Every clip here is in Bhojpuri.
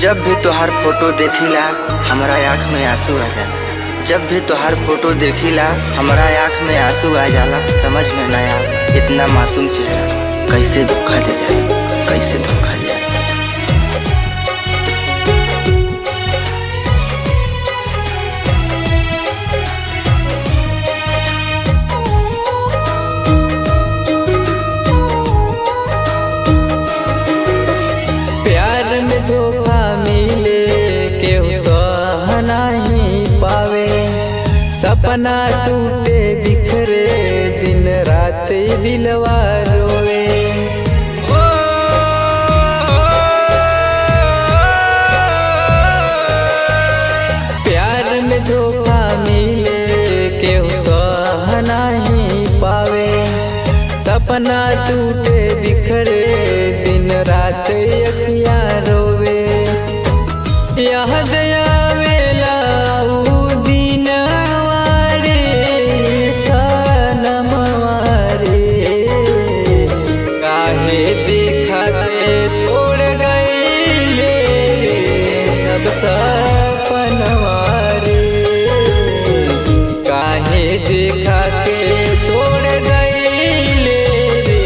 जब भी तोहार फोटो देखिला हमरा आँख में आंसू आ जाला। जब भी तोहार फोटो देखिला हमरा आँख में आंसू आ जाला। समझ में ना आवे इतना मासूम चेहरा कैसे धोखा दे जाए, कैसे धोखा दे जाए। प्यार में धोखा मिले केहू सह नहीं पावे। सपना टूटे बिखरे दिन रात दिलवा रोवे। प्यार में धोखा मिले केहू सह नहीं पावे। सपना टूटे बिखरे दिन रात अखियाँ रोवे। याद आवेला ऊ दिनवा रे सनमवा रे। काहे देखा के तोड़ गइले अब सपनवा रे। काहे देखा के तोड़ गइले रे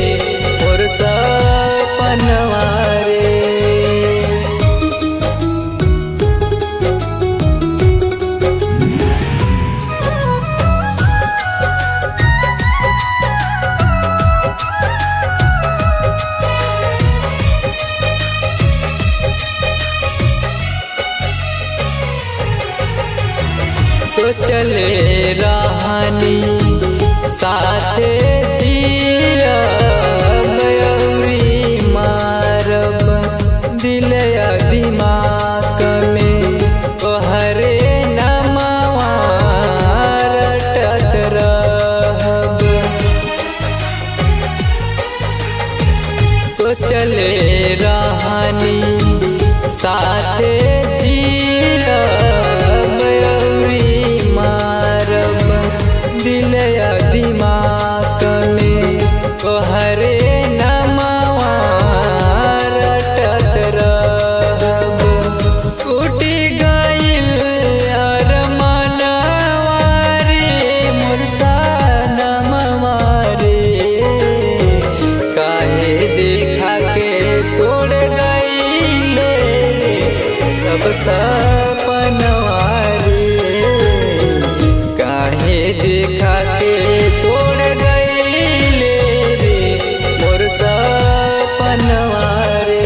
मोर सपनवा रे। तो चले रहनी साथे जियब अउरी मारब। दिल या दिमाग में तोहरे नमवा रटत रहब। तो चले रहनी साथे जियब अउरी मारब। दिल या दिमाग में तोहरे नमवा रटत रहब। टूटी गइल अरमानवा रे मोर सनमवा रे। काहे देखा के तोड़ गइले अब सपनवा रे। काहे देखा के तोड़ गइले रे मोर सपनवा रे।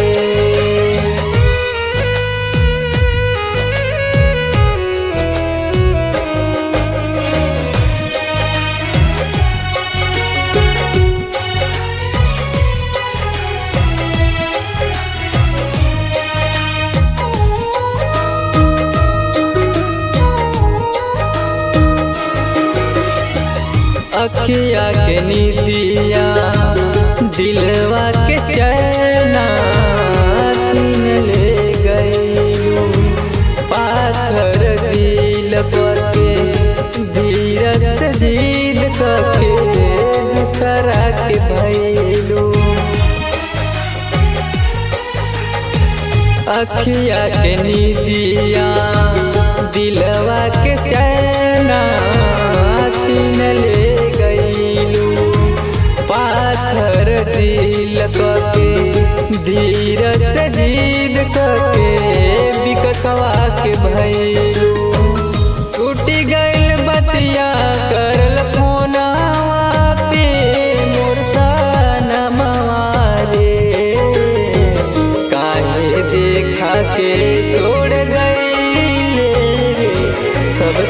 अखिया के नीतिया दिलवा के चैना छीन ले गइलू। पाथर दिल करके धीरज से जीद करके दूसरा के भइलू। अखिया के नीतिया दिलवा के चैना छीन ले गइलू। पाथर दिल करके धीरज से जीद करके बिकसवा के भइलू। टूटी गइल बतिया करल फोनवा पे मोर सनमवा रे। काहे देखा के तोड़ गइले रे सब